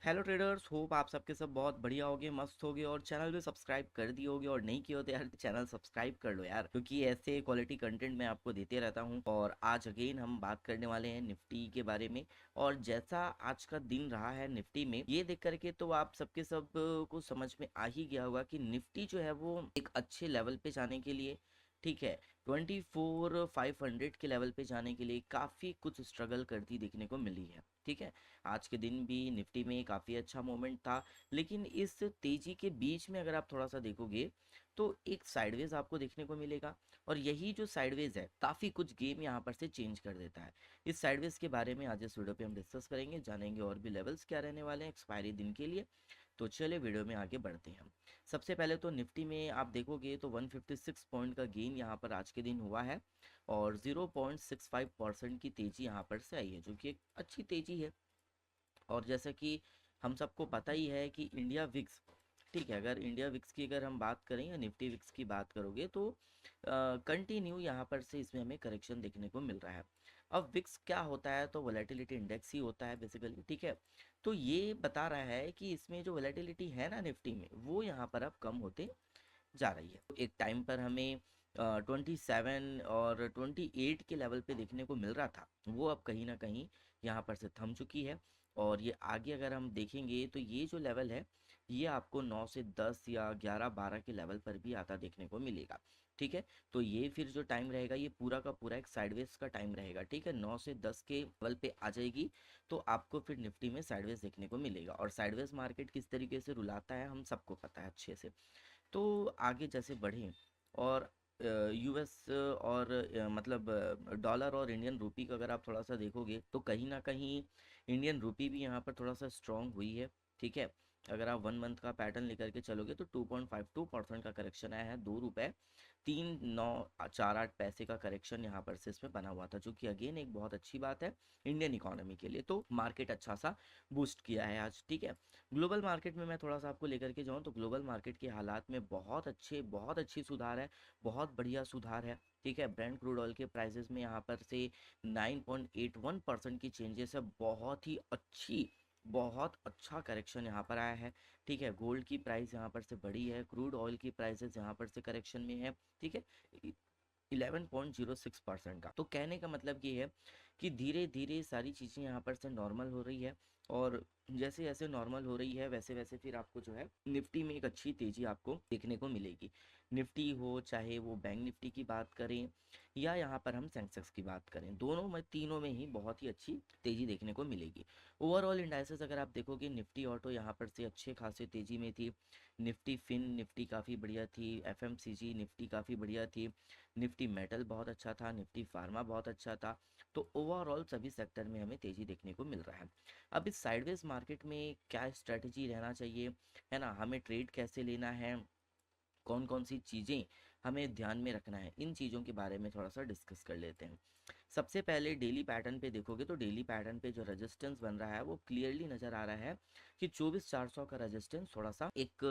Hello traders, hope आप सबके सब बहुत बढ़िया होगे, मस्त होगे और चैनल भी सब्सक्राइब कर दिए होगे। और नहीं किए हो तो यार चैनल सब्सक्राइब कर लो यार, क्योंकि ऐसे क्वालिटी कंटेंट मैं आपको देते रहता हूँ। और आज अगेन हम बात करने वाले हैं निफ्टी के बारे में। और जैसा आज का दिन रहा है निफ्टी में, ये देख करके तो आप सबके सब को समझ में आ ही गया होगा कि निफ्टी जो है वो एक अच्छे लेवल पे जाने के लिए, ठीक है, 24,500 के लेवल पे जाने के लिए काफ़ी कुछ स्ट्रगल करती देखने को मिली है। ठीक है, आज के दिन भी निफ्टी में काफ़ी अच्छा मोमेंट था। लेकिन इस तेजी के बीच में अगर आप थोड़ा सा देखोगे तो एक साइडवेज आपको देखने को मिलेगा। और यही जो साइडवेज है काफ़ी कुछ गेम यहाँ पर से चेंज कर देता है। इस साइडवेज के बारे में आज इस वीडियो पे हम डिस्कस करेंगे, जानेंगे और भी लेवल्स क्या रहने वाले हैं एक्सपायरी दिन के लिए। तो चलिए वीडियो में आगे बढ़ते हैं हम। सबसे पहले तो निफ्टी में आप देखोगे तो 156 पॉइंट का गेन यहाँ पर आज के दिन हुआ है। और 0.65% की तेजी यहाँ पर से आई है, जो कि एक अच्छी तेजी है। और जैसा कि हम सबको पता ही है कि इंडिया विक्स, ठीक है, अगर इंडिया विक्स की अगर हम बात करें या निफ्टी विक्स की बात करोगे तो कंटिन्यू यहाँ पर से इसमें हमें करेक्शन देखने को मिल रहा है। अब विक्स क्या होता है, तो वोलेटिलिटी इंडेक्स ही होता है बेसिकली, ठीक है। तो ये बता रहा है कि इसमें जो वोलेटिलिटी है ना निफ्टी में, वो यहाँ पर अब कम होते जा रही है। एक टाइम पर हमें 27 और 28 के लेवल पे देखने को मिल रहा था, वो अब कहीं ना कहीं यहाँ पर से थम चुकी है। और ये आगे अगर हम देखेंगे तो ये जो लेवल है, ये आपको 9 से 10 या 11 12 के लेवल पर भी आता देखने को मिलेगा। ठीक है, तो ये फिर जो टाइम रहेगा ये पूरा का पूरा एक साइडवेज का टाइम रहेगा। ठीक है, 9 से 10 के लेवल पे आ जाएगी तो आपको फिर निफ्टी में साइडवेज देखने को मिलेगा। और साइडवेज मार्केट किस तरीके से रुलाता है हम सबको पता है अच्छे से। तो आगे जैसे बढ़ें और यूएस और मतलब डॉलर और इंडियन रूपी का अगर आप थोड़ा सा देखोगे तो कहीं ना कहीं इंडियन रूपी भी यहाँ पर थोड़ा सा स्ट्रांग हुई है। ठीक है, अगर आप 1 मंथ का पैटर्न लेकर के चलोगे तो 2.52% का करेक्शन आया है। 2 रुपए 3,948 का करेक्शन यहाँ पर से इसमें बना हुआ था, जो कि अगेन एक बहुत अच्छी बात है इंडियन इकोनॉमी के लिए। तो मार्केट अच्छा सा बूस्ट किया है आज। ठीक है, ग्लोबल मार्केट में मैं थोड़ा सा आपको लेकर के जाऊँ तो ग्लोबल मार्केट के हालात में बहुत अच्छी सुधार है, बहुत बढ़िया सुधार है। ठीक है, ब्रेंट क्रूड ऑयल के प्राइसेस में यहाँ पर से 9.81% की चेंजेस है, बहुत अच्छा करेक्शन यहाँ पर आया है। ठीक है, गोल्ड की प्राइस यहाँ पर से बढ़ी है, क्रूड ऑयल की प्राइसेस यहाँ पर से करेक्शन में है। ठीक है, 11.06% का। तो कहने का मतलब ये है कि धीरे धीरे सारी चीज़ें यहाँ पर से नॉर्मल हो रही है। और जैसे जैसे नॉर्मल हो रही है वैसे वैसे फिर आपको जो है निफ्टी में एक अच्छी तेजी आपको देखने को मिलेगी। निफ्टी हो चाहे वो बैंक निफ्टी की बात करें या यहाँ पर हम सेंसेक्स की बात करें, दोनों में तीनों में ही बहुत ही अच्छी तेजी देखने को मिलेगी। ओवरऑल इंडाइसेस अगर आप देखोगे, निफ्टी ऑटो यहाँ पर से अच्छे खासे तेजी में थी। निफ्टी फिन निफ्टी काफ़ी बढ़िया थी, एफएमसीजी निफ्टी काफ़ी बढ़िया थी, निफ्टी मेटल बहुत अच्छा था, निफ्टी फार्मा बहुत अच्छा था। तो ओवरऑल सभी सेक्टर में हमें तेजी देखने को मिल रहा है। अब इस साइडवेज मार्केट में क्या स्ट्रेटजी रहना चाहिए, है ना, हमें ट्रेड कैसे लेना है, कौन कौन सी चीज़ें हमें ध्यान में रखना है, इन चीज़ों के बारे में थोड़ा सा डिस्कस कर लेते हैं। सबसे पहले डेली पैटर्न पे देखोगे तो डेली पैटर्न पे जो रेजिस्टेंस बन रहा है वो क्लियरली नज़र आ रहा है कि 24,400 का रेजिस्टेंस थोड़ा सा एक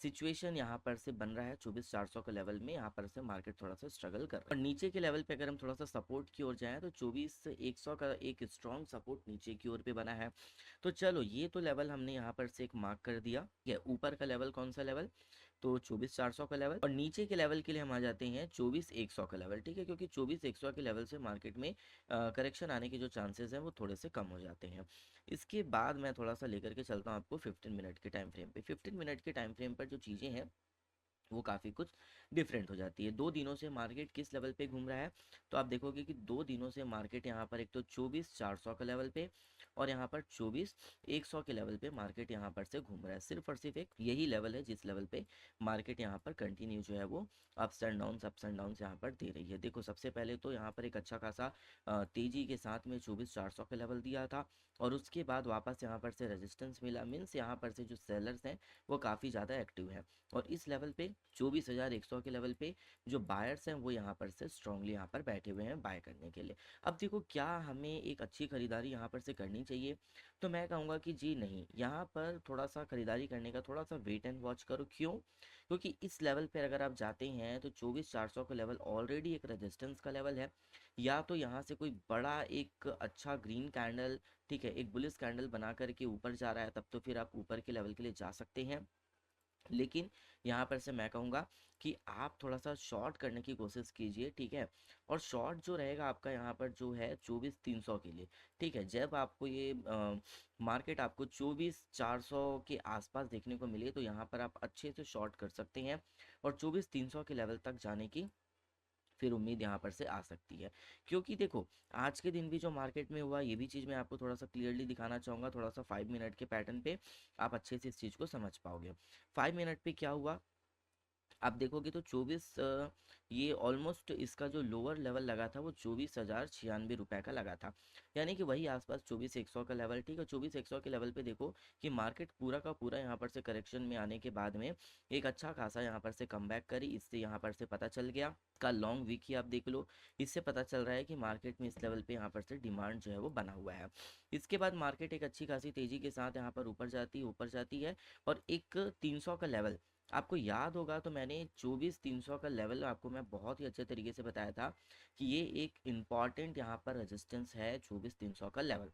सिचुएशन यहाँ पर से बन रहा है। 24,400 के लेवल में यहाँ पर से मार्केट थोड़ा सा स्ट्रगल कर रहा है। और नीचे के लेवल पे अगर हम थोड़ा सा सपोर्ट की ओर जाएँ तो 24,100 का एक स्ट्रॉन्ग सपोर्ट नीचे की ओर पे बना है। तो चलो ये तो लेवल हमने यहाँ पर से एक मार्क कर दिया। ये ऊपर का लेवल कौन सा लेवल, तो 24,400 का लेवल। और नीचे के लेवल के लिए हम आ जाते हैं 24,100 का लेवल। ठीक है, क्योंकि 24,100 के लेवल से मार्केट में करेक्शन आने के जो चांसेस हैं वो थोड़े से कम हो जाते हैं। इसके बाद मैं थोड़ा सा लेकर के चलता हूँ आपको 15 मिनट के टाइम फ्रेम पे। 15 मिनट के टाइम फ्रेम पर जो चीज़ें हैं वो काफ़ी कुछ डिफरेंट हो जाती है। 2 दिनों से मार्केट किस लेवल पे घूम रहा है, तो आप देखोगे कि 2 दिनों से मार्केट यहाँ पर एक तो 24,400 के लेवल पे और यहाँ पर 24,100 के लेवल पे मार्केट यहाँ पर से घूम रहा है। सिर्फ और सिर्फ एक यही लेवल है जिस लेवल पे मार्केट यहाँ पर कंटिन्यू जो है वो अप्स एंड डाउन्स यहाँ पर दे रही है। देखो सबसे पहले तो यहाँ पर एक अच्छा खासा तेजी के साथ में 24,400 का लेवल दिया था और उसके बाद वापस यहाँ पर से रेजिस्टेंस मिला। मीन्स यहाँ पर से जो सेलर्स हैं वो काफ़ी ज़्यादा एक्टिव है। और इस लेवल पे 24,100 के लेवल पे जो बायर्स हैं वो यहाँ पर से स्ट्रांगली यहाँ पर बैठे हुए हैं बाय करने के लिए। अब देखो क्या हमें एक अच्छी खरीदारी यहाँ पर से करनी चाहिए, तो मैं कहूँगा कि जी नहीं, यहाँ पर थोड़ा सा खरीदारी करने का थोड़ा सा वेट एंड वॉच करो। क्यों, क्योंकि इस लेवल पर अगर आप जाते हैं तो 24,400 का लेवल ऑलरेडी एक रेजिस्टेंस का लेवल है। या तो यहाँ से कोई बड़ा एक अच्छा ग्रीन कैंडल, ठीक है, एक बुलिश कैंडल बना करके ऊपर जा रहा है, तब तो फिर आप ऊपर के लेवल के लिए जा सकते हैं। लेकिन यहाँ पर से मैं कहूँगा कि आप थोड़ा सा शॉर्ट करने की कोशिश कीजिए, ठीक है। और शॉर्ट जो रहेगा आपका यहाँ पर जो है 24,300 के लिए, ठीक है। जब आपको ये मार्केट आपको 24,400 के आसपास देखने को मिले तो यहाँ पर आप अच्छे से शॉर्ट कर सकते हैं, और 24,300 के लेवल तक जाने की फिर उम्मीद यहाँ पर से आ सकती है। क्योंकि देखो, आज के दिन भी जो मार्केट में हुआ, ये भी चीज़ मैं आपको थोड़ा सा क्लियरली दिखाना चाहूँगा, थोड़ा सा 5 मिनट के पैटर्न पे आप अच्छे से इस चीज़ को समझ पाओगे। 5 मिनट पे क्या हुआ, आप देखोगे तो 24 ये ऑलमोस्ट इसका जो लोअर लेवल लगा था वो 24,096 रुपये का लगा था, यानी कि वही आसपास 24,100 का लेवल, ठीक है। 24,100 के लेवल पे देखो कि मार्केट पूरा का पूरा यहाँ पर से करेक्शन में आने के बाद में एक अच्छा खासा यहाँ पर से कमबैक करी। इससे यहाँ पर से पता चल गया, का लॉन्ग वीक ही आप देख लो, इससे पता चल रहा है कि मार्केट में इस लेवल पे यहाँ पर से डिमांड जो है वो बना हुआ है। इसके बाद मार्केट एक अच्छी खासी तेजी के साथ यहाँ पर ऊपर जाती है और एक 300 का लेवल, आपको याद होगा तो मैंने 24,300 का लेवल आपको मैं बहुत ही अच्छे तरीके से बताया था कि ये एक इम्पॉर्टेंट यहाँ पर रेजिस्टेंस है, 24,300 का लेवल।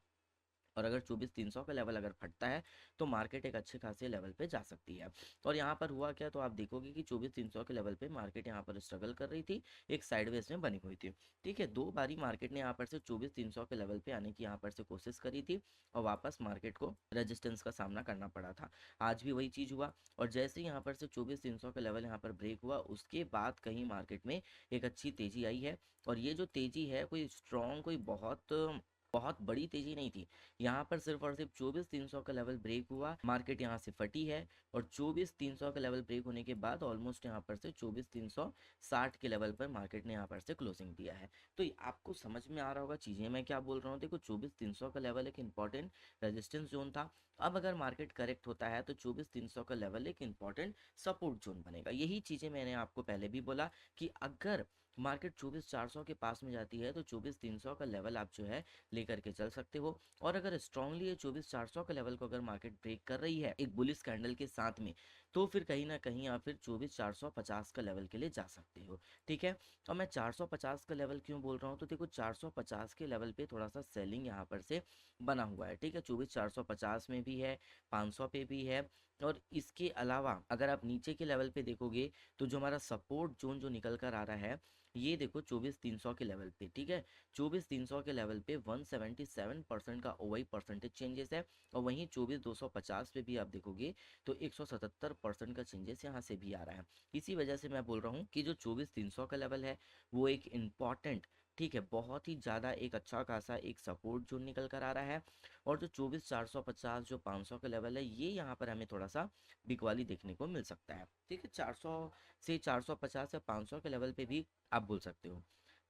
और अगर 24,300 का लेवल अगर फटता है तो मार्केट एक अच्छे खासे लेवल पे जा सकती है। और यहाँ पर हुआ क्या, तो आप देखोगे कि 24,300 के लेवल पे मार्केट यहाँ पर स्ट्रगल कर रही थी, एक साइडवेज में बनी हुई थी, ठीक है। 2 बारी मार्केट ने यहाँ पर से 24,300 के लेवल पे आने की यहाँ पर से कोशिश करी थी, और वापस मार्केट को रेजिस्टेंस का सामना करना पड़ा था। आज भी वही चीज़ हुआ, और जैसे ही यहाँ पर से 24,300 का लेवल यहाँ पर ब्रेक हुआ, उसके बाद कहीं मार्केट में एक अच्छी तेजी आई है। और ये जो तेजी है कोई स्ट्रॉन्ग, कोई बहुत बहुत बड़ी तेजी नहीं थी। यहाँ पर सिर्फ और सिर्फ 24,300 का लेवल ब्रेक हुआ, मार्केट यहाँ से फटी है, और 24,300 का लेवल ब्रेक होने के बाद ऑलमोस्ट यहाँ पर से 24,360 के लेवल पर मार्केट ने यहाँ पर से क्लोजिंग दिया है। तो ये आपको समझ में आ रहा होगा चीज़ें मैं क्या बोल रहा हूँ। देखो, 24,300 का लेवल एक इंपॉर्टेंट रेजिस्टेंस जोन था। अब अगर मार्केट करेक्ट होता है तो 24,300 का लेवल एक इंपॉर्टेंट सपोर्ट जोन बनेगा। यही चीज़ें मैंने आपको पहले भी बोला कि अगर मार्केट 24,400 के पास में जाती है तो 24,300 का लेवल आप जो है लेकर के चल सकते हो। और अगर स्ट्रांगली ये 24,400 के लेवल को अगर मार्केट ब्रेक कर रही है एक बुलिश कैंडल के साथ में, तो फिर कहीं ना कहीं आप फिर 24,450 का लेवल के लिए जा सकते हो, ठीक है। और मैं 450 का लेवल क्यों बोल रहा हूँ, तो देखो 450 के लेवल पे थोड़ा सा सेलिंग यहाँ पर से बना हुआ है, ठीक है। 24,450 में भी है, 500 पे भी है। और इसके अलावा अगर आप नीचे के लेवल पे देखोगे तो जो हमारा सपोर्ट जोन जो निकल कर आ रहा है, ये देखो 24,300 के लेवल पे, ठीक है। 24,300 के लेवल पे 177% का ओवाई परसेंटेज चेंजेस है, और वहीं 24,250 पे भी आप देखोगे तो 177% का चेंजेस यहाँ से भी आ रहा है। इसी वजह से मैं बोल रहा हूँ कि जो 24,300 का लेवल है वो एक इम्पॉर्टेंट, ठीक है, बहुत ही ज़्यादा एक अच्छा खासा एक सपोर्ट जोन निकल कर आ रहा है। और जो 24,450 जो 500 का लेवल है, ये यहाँ पर हमें थोड़ा सा बिकवाली देखने को मिल सकता है, ठीक है। 400 से 450 या 500 के लेवल पे भी आप बोल सकते हो,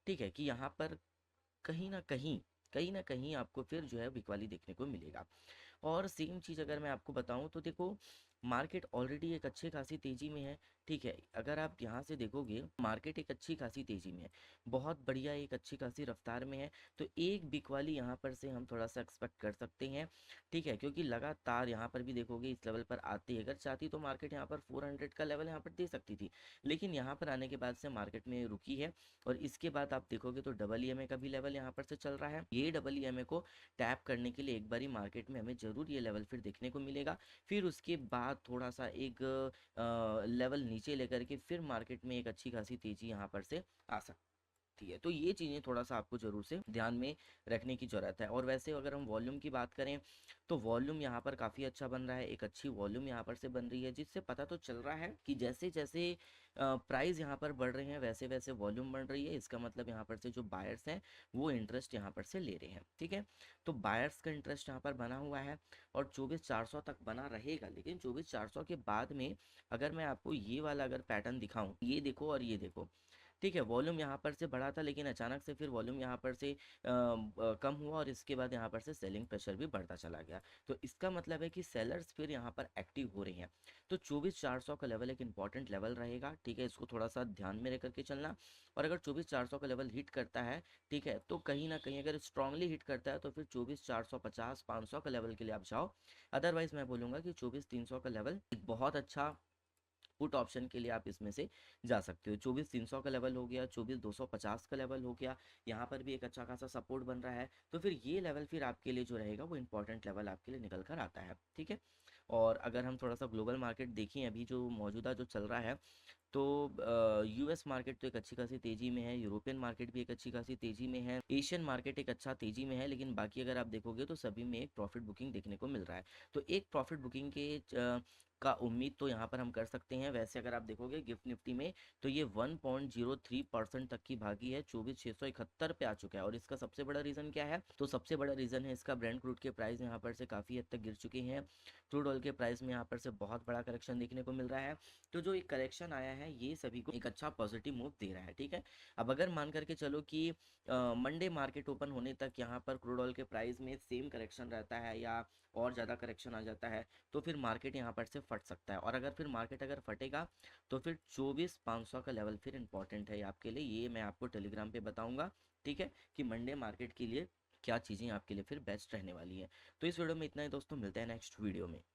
ठीक है, कि यहाँ पर कहीं ना कहीं आपको फिर जो है बिकवाली देखने को मिलेगा। और सेम चीज़ अगर मैं आपको बताऊं तो देखो, मार्केट ऑलरेडी एक अच्छी खासी तेजी में है, ठीक है। अगर आप यहाँ से देखोगे मार्केट एक अच्छी खासी तेजी में है, बहुत बढ़िया एक अच्छी खासी रफ्तार में है, तो एक बिकवाली यहाँ पर से हम थोड़ा सा एक्सपेक्ट कर सकते हैं, ठीक है। क्योंकि लगातार यहाँ पर भी देखोगे इस लेवल पर आती है, अगर चाहती तो मार्केट यहाँ पर 400 का लेवल यहाँ पर दे सकती थी, लेकिन यहाँ पर आने के बाद से मार्केट में रुकी है। और इसके बाद आप देखोगे तो डबल ईएमए का भी लेवल यहाँ पर से चल रहा है, ये डबल ईएमए को टैप करने के लिए एक बारी मार्केट में हमें ज़रूर ये लेवल फिर देखने को मिलेगा। फिर उसके बाद थोड़ा सा एक लेवल नीचे लेकर के फिर मार्केट में एक अच्छी खासी तेजी यहाँ पर से आ सकती है। तो ये चीज़ें थोड़ा सा आपको ज़रूर से ध्यान में रखने की ज़रूरत है। और वैसे अगर हम वॉल्यूम की बात करें तो वॉल्यूम यहाँ पर काफ़ी अच्छा बन रहा है, एक अच्छी वॉल्यूम यहाँ पर से बन रही है, जिससे पता तो चल रहा है कि जैसे जैसे प्राइस यहाँ पर बढ़ रहे हैं वैसे वैसे वॉल्यूम बढ़ रही है। इसका मतलब यहाँ पर से जो बायर्स हैं वो इंटरेस्ट यहाँ पर से ले रहे हैं, ठीक है। तो बायर्स का इंटरेस्ट यहाँ पर बना हुआ है, और 24,400 तक बना रहेगा। लेकिन 24,400 के बाद में अगर मैं आपको ये वाला अगर पैटर्न दिखाऊं, ये देखो और ये देखो, ठीक है। वॉल्यूम यहाँ पर से बढ़ा था, लेकिन अचानक से फिर वॉल्यूम यहाँ पर से कम हुआ, और इसके बाद यहाँ पर से सेलिंग प्रेशर भी बढ़ता चला गया। तो इसका मतलब है कि सेलर्स फिर यहाँ पर एक्टिव हो रहे हैं। तो 24,400 का लेवल एक इंपॉर्टेंट लेवल रहेगा, ठीक है। इसको थोड़ा सा ध्यान में रख करके चलना। और अगर 24,400 का लेवल हिट करता है, ठीक है, तो कहीं ना कहीं अगर स्ट्रांगली हिट करता है तो फिर 24,450 500 का लेवल के लिए आप जाओ। अदरवाइज मैं बोलूँगा कि 24,300 का लेवल एक बहुत अच्छा पुट ऑप्शन के लिए आप इसमें से जा सकते हो। 24,300 का लेवल हो गया, 24,250 का लेवल हो गया, यहाँ पर भी एक अच्छा खासा सपोर्ट बन रहा है। तो फिर ये लेवल फिर आपके लिए जो रहेगा वो इंपॉर्टेंट लेवल आपके लिए निकल कर आता है, ठीक है। और अगर हम थोड़ा सा ग्लोबल मार्केट देखें अभी जो मौजूदा जो चल रहा है, तो यूएस मार्केट तो एक अच्छी खासी तेज़ी में है, यूरोपियन मार्केट भी एक अच्छी खासी तेज़ी में है, एशियन मार्केट एक अच्छा तेज़ी में है, लेकिन बाकी अगर आप देखोगे तो सभी में एक प्रॉफिट बुकिंग देखने को मिल रहा है। तो एक प्रॉफिट बुकिंग का उम्मीद तो यहाँ पर हम कर सकते हैं। वैसे अगर आप देखोगे गिफ्ट निफ्टी में, तो ये 1.03% तक की भागी है, 24,671 पे आ चुका है। और इसका सबसे बड़ा रीज़न क्या है? तो सबसे बड़ा रीज़न है इसका ब्रेंट क्रूड के प्राइस यहाँ पर से काफ़ी हद तक गिर चुके हैं। क्रूड ऑयल के प्राइस में यहाँ पर से बहुत बड़ा करेक्शन देखने को मिल रहा है। तो जो एक करेक्शन आया है ये सभी को एक अच्छा पॉजिटिव मूव दे रहा है, ठीक है। अब अगर मान करके चलो कि मंडे मार्केट ओपन होने तक यहाँ पर क्रूड ऑयल के प्राइस में सेम करेक्शन रहता है या और ज़्यादा करेक्शन आ जाता है, तो फिर मार्केट यहाँ पर से फट सकता है। और अगर फिर मार्केट अगर फटेगा तो फिर 24,500 का लेवल फिर इंपॉर्टेंट है आपके लिए, ये मैं आपको टेलीग्राम पे बताऊंगा, ठीक है, कि मंडे मार्केट के लिए क्या चीज़ें आपके लिए फिर बेस्ट रहने वाली है। तो इस वीडियो में इतना ही दोस्तों, मिलते हैं नेक्स्ट वीडियो में।